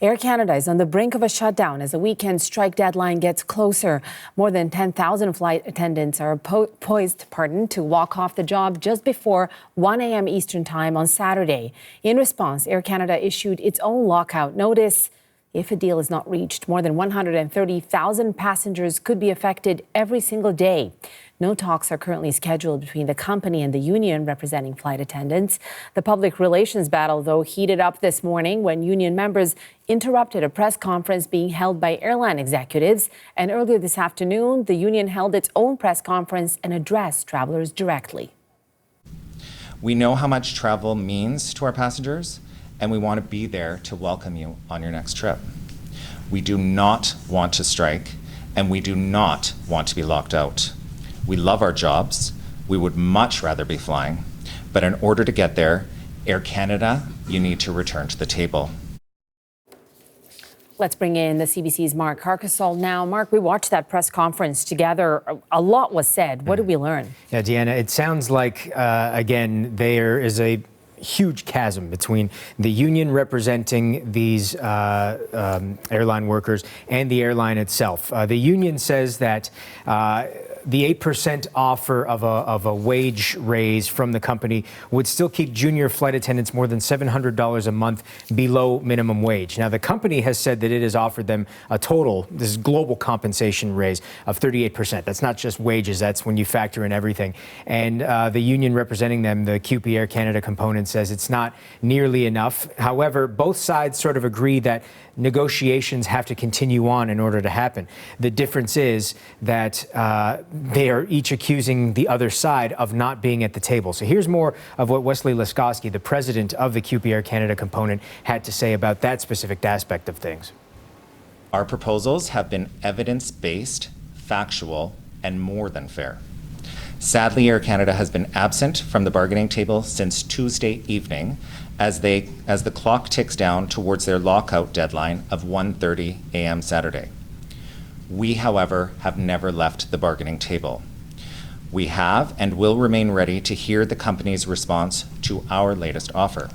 Air Canada is on the brink of a shutdown as the weekend strike deadline gets closer. More than 10,000 flight attendants are poised to walk off the job just before 1 a.m. Eastern Time on Saturday. In response, Air Canada issued its own lockout notice. If a deal is not reached, more than 130,000 passengers could be affected every single day. No talks are currently scheduled between the company and the union representing flight attendants. The public relations battle, though, heated up this morning when union members interrupted a press conference being held by airline executives. And earlier this afternoon, the union held its own press conference and addressed travelers directly. We know how much travel means to our passengers, and we want to be there to welcome you on your next trip. We do not want to strike, and we do not want to be locked out. We love our jobs. We would much rather be flying. But in order to get there, Air Canada, you need to return to the table. Let's bring in the CBC's Mark Carcassol now. Mark, we watched that press conference together. A lot was said. What did we learn? Yeah, Deanna, it sounds like, again, there is a huge chasm between the union representing these airline workers and the airline itself. The union says that the 8% offer of a wage raise from the company would still keep junior flight attendants more than $700 a month below minimum wage. Now, the company has said that it has offered them a total, this is global compensation raise of 38%. That's not just wages, that's when you factor in everything. And the union representing them, the CUPE Air Canada component, says it's not nearly enough. However, both sides sort of agree that negotiations have to continue on in order to happen. The difference is that they are each accusing the other side of not being at the table. So here's more of what Wesley Laskoski, the president of the CUPE Air Canada component, had to say about that specific aspect of things. Our proposals have been evidence-based, factual, and more than fair. Sadly, Air Canada has been absent from the bargaining table since Tuesday evening as the clock ticks down towards their lockout deadline of 1:30 a.m. Saturday. We, however, have never left the bargaining table. We have and will remain ready to hear the company's response to our latest offer.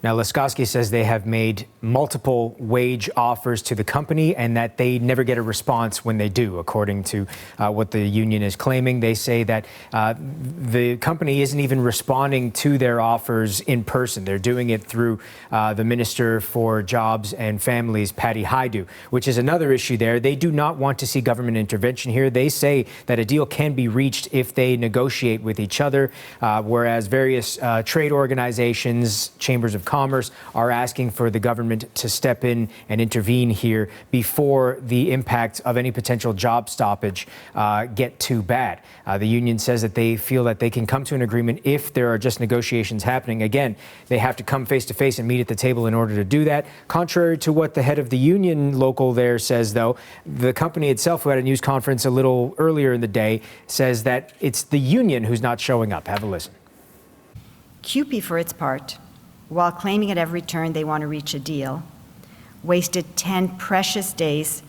Now, Laskoski says they have made multiple wage offers to the company and that they never get a response when they do, according to what the union is claiming. They say that the company isn't even responding to their offers in person. They're doing it through the Minister for Jobs and Families, Patty Hajdu, which is another issue there. They do not want to see government intervention here. They say that a deal can be reached if they negotiate with each other, whereas various trade organizations, chambers of commerce, are asking for the government to step in and intervene here before the impact of any potential job stoppage get too bad. The union says that they feel that they can come to an agreement if there are just negotiations happening. Again, they have to come face to face and meet at the table in order to do that. Contrary to what the head of the union local there says, though, the company itself, who had a news conference a little earlier in the day, says that it's the union who's not showing up. Have a listen. CUPE, for its part, while claiming at every turn they want to reach a deal, wasted 10 precious days,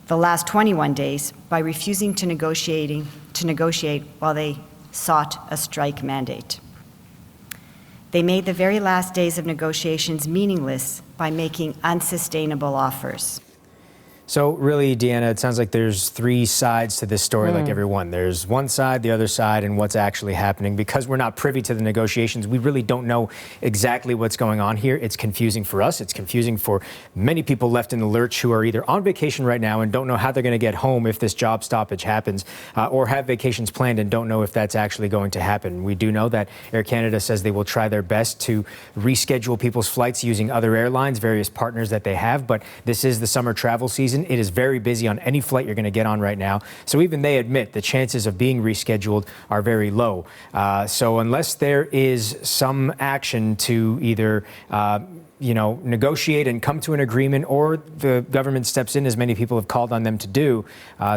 the last 21 days, by refusing to negotiate while they sought a strike mandate. They made the very last days of negotiations meaningless by making unsustainable offers. So really, Deanna, it sounds like there's three sides to this story, like everyone. There's one side, the other side, and what's actually happening. Because we're not privy to the negotiations, we really don't know exactly what's going on here. It's confusing for us. It's confusing for many people left in the lurch who are either on vacation right now and don't know how they're going to get home if this job stoppage happens, or have vacations planned and don't know if that's actually going to happen. We do know that Air Canada says they will try their best to reschedule people's flights using other airlines, various partners that they have, but this is the summer travel season. It is very busy on any flight you're going to get on right now. So even they admit the chances of being rescheduled are very low. So unless there is some action to either negotiate and come to an agreement, or the government steps in, as many people have called on them to do,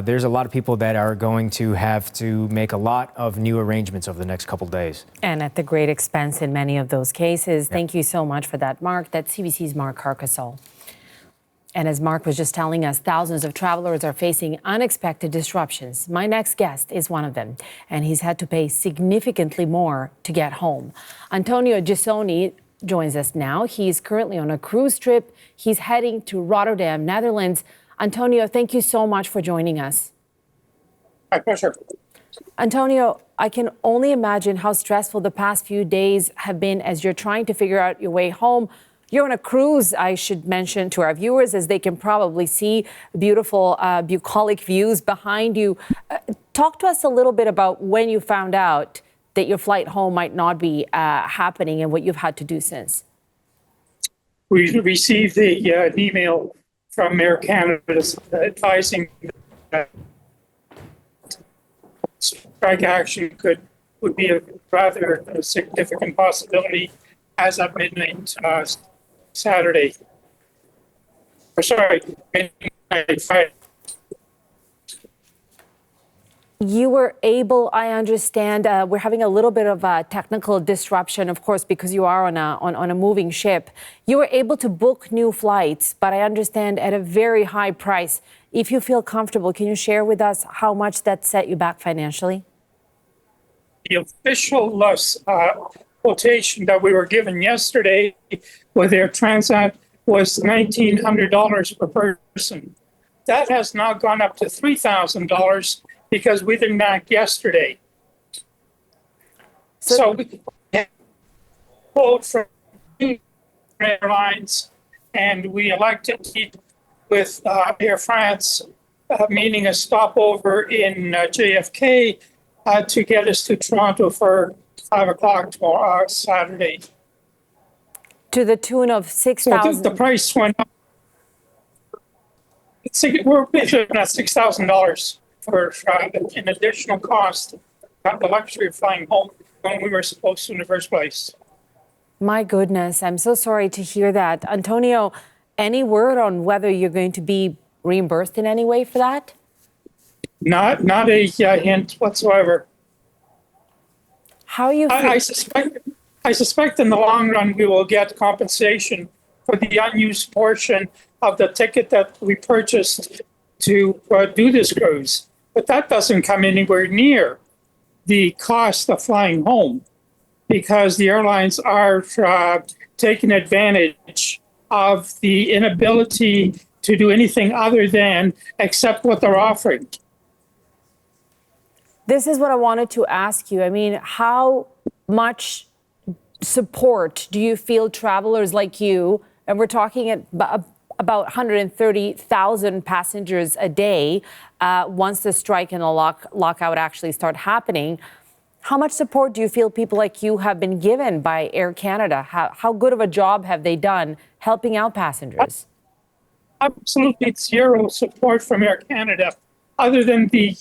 there's a lot of people that are going to have to make a lot of new arrangements over the next couple days. And at the great expense in many of those cases. Yeah. Thank you so much for that, Mark. That's CBC's Mark Carcassol. And as Mark was just telling us, thousands of travelers are facing unexpected disruptions. My next guest is one of them, and he's had to pay significantly more to get home. Antonio Gisoni joins us now. He's currently on a cruise trip. He's heading to Rotterdam, Netherlands. Antonio, thank you so much for joining us. My pleasure. Antonio, I can only imagine how stressful the past few days have been as you're trying to figure out your way home. You're on a cruise, I should mention to our viewers, as they can probably see beautiful, bucolic views behind you. Talk to us a little bit about when you found out that your flight home might not be happening and what you've had to do since. We received an email from Air Canada advising that strike action would be a rather significant possibility as of midnight Saturday. Midnight Friday. You were able, I understand, we're having a little bit of a technical disruption, of course, because you are on a moving ship. You were able to book new flights, but I understand at a very high price. If you feel comfortable, can you share with us how much that set you back financially? The official quotation that we were given yesterday with Air Transat was $1,900 per person. That has now gone up to $3,000 because we didn't act yesterday. So we had a quote from airlines, and we elected to meet with Air France, meaning a stopover in JFK to get us to Toronto for 5 o'clock tomorrow, Saturday. To the tune of $6,000. So the price went up. We're looking at $6,000 for an additional cost, not the luxury of flying home when we were supposed to in the first place. My goodness, I'm so sorry to hear that. Antonio, any word on whether you're going to be reimbursed in any way for that? Not a hint whatsoever. How are you? I suspect in the long run we will get compensation for the unused portion of the ticket that we purchased to do this cruise. But that doesn't come anywhere near the cost of flying home, because the airlines are taking advantage of the inability to do anything other than accept what they're offering. This is what I wanted to ask you. I mean, how much support do you feel travelers like you, and we're talking about 130,000 passengers a day, once the strike and the lockout actually start happening, how much support do you feel people like you have been given by Air Canada? How good of a job have they done helping out passengers? Absolutely zero support from Air Canada, other than the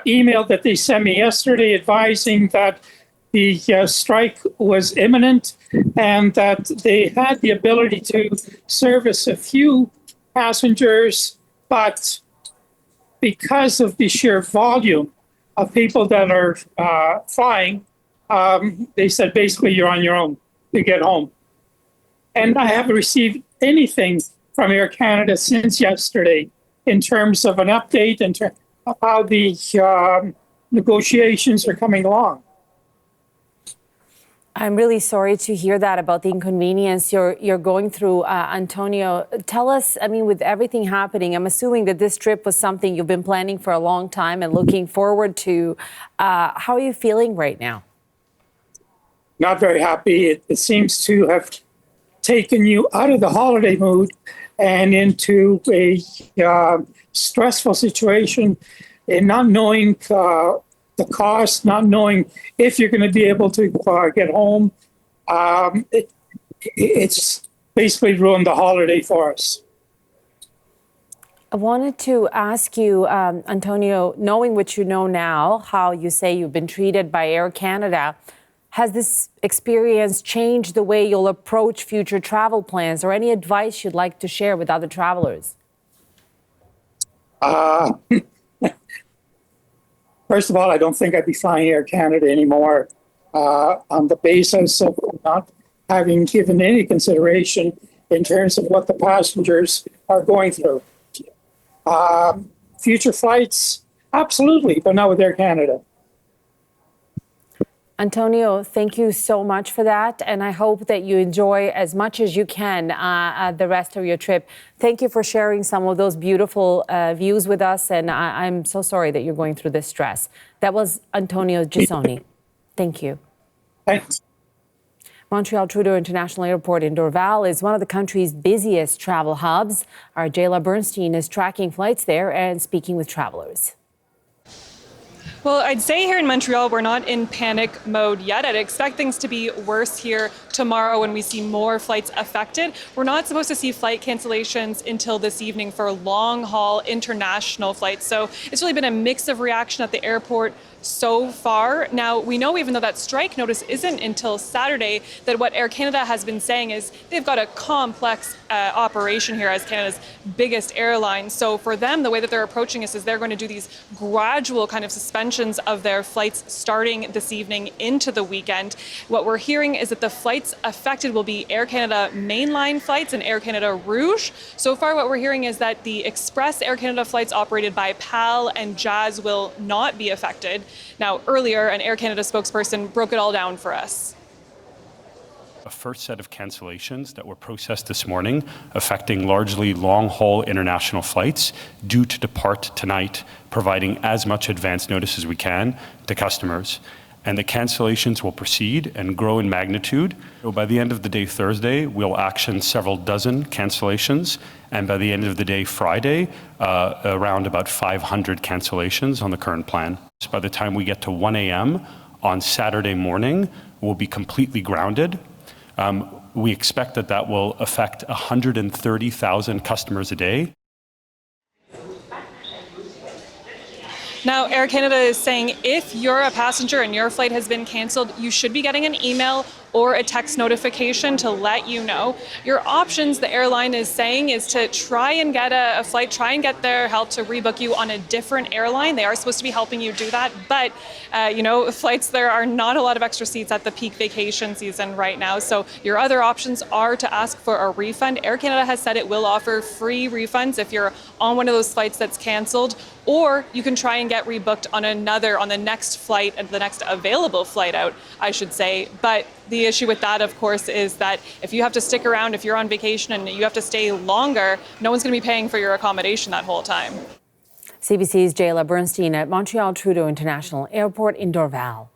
email that they sent me yesterday advising that the strike was imminent and that they had the ability to service a few passengers, but because of the sheer volume of people that are flying, they said basically you're on your own to get home. And I haven't received anything from Air Canada since yesterday in terms of an update in terms of how the negotiations are coming along. I'm really sorry to hear that about the inconvenience you're going through, Antonio. Tell us, I mean, with everything happening, I'm assuming that this trip was something you've been planning for a long time and looking forward to. How are you feeling right now? Not very happy. It seems to have taken you out of the holiday mood and into a stressful situation, and not knowing the cost, not knowing if you're going to be able to get home. It's basically ruined the holiday for us. I wanted to ask you, Antonio, knowing what you know now, how you say you've been treated by Air Canada, has this experience changed the way you'll approach future travel plans, or any advice you'd like to share with other travelers? First of all, I don't think I'd be flying Air Canada anymore on the basis of not having given any consideration in terms of what the passengers are going through. Future flights, absolutely, but not with Air Canada. Antonio, thank you so much for that. And I hope that you enjoy as much as you can the rest of your trip. Thank you for sharing some of those beautiful views with us. And I'm so sorry that you're going through this stress. That was Antonio Gisoni. Thank you. Thanks. Montreal Trudeau International Airport in Dorval is one of the country's busiest travel hubs. Our Jayla Bernstein is tracking flights there and speaking with travelers. Well, I'd say here in Montreal, we're not in panic mode yet. I'd expect things to be worse here tomorrow when we see more flights affected. We're not supposed to see flight cancellations until this evening for long-haul international flights. So it's really been a mix of reaction at the airport so far. Now, we know even though that strike notice isn't until Saturday, that what Air Canada has been saying is they've got a complex operation here as Canada's biggest airline. So for them, the way that they're approaching this is they're going to do these gradual kind of suspensions of their flights starting this evening into the weekend. What we're hearing is that the flights affected will be Air Canada mainline flights and Air Canada Rouge. So far, what we're hearing is that the Express Air Canada flights operated by PAL and Jazz will not be affected. Now, earlier, an Air Canada spokesperson broke it all down for us. A first set of cancellations that were processed this morning, affecting largely long-haul international flights due to depart tonight, providing as much advance notice as we can to customers. And the cancellations will proceed and grow in magnitude. So by the end of the day Thursday, we'll action several dozen cancellations, and by the end of the day Friday, around about 500 cancellations on the current plan. So by the time we get to 1 a.m. on Saturday morning, we'll be completely grounded. We expect that that will affect 130,000 customers a day. Now, Air Canada is saying if you're a passenger and your flight has been canceled, you should be getting an email or a text notification to let you know. Your options, the airline is saying, is to try and get a flight, try and get their help to rebook you on a different airline. They are supposed to be helping you do that, but flights, there are not a lot of extra seats at the peak vacation season right now. So your other options are to ask for a refund. Air Canada has said it will offer free refunds if you're on one of those flights that's canceled, or you can try and get rebooked on the next flight, and the next available flight out, I should say. But the issue with that, of course, is that if you have to stick around, if you're on vacation and you have to stay longer, no one's going to be paying for your accommodation that whole time. CBC's Jayla Bernstein at Montreal Trudeau International Airport in Dorval.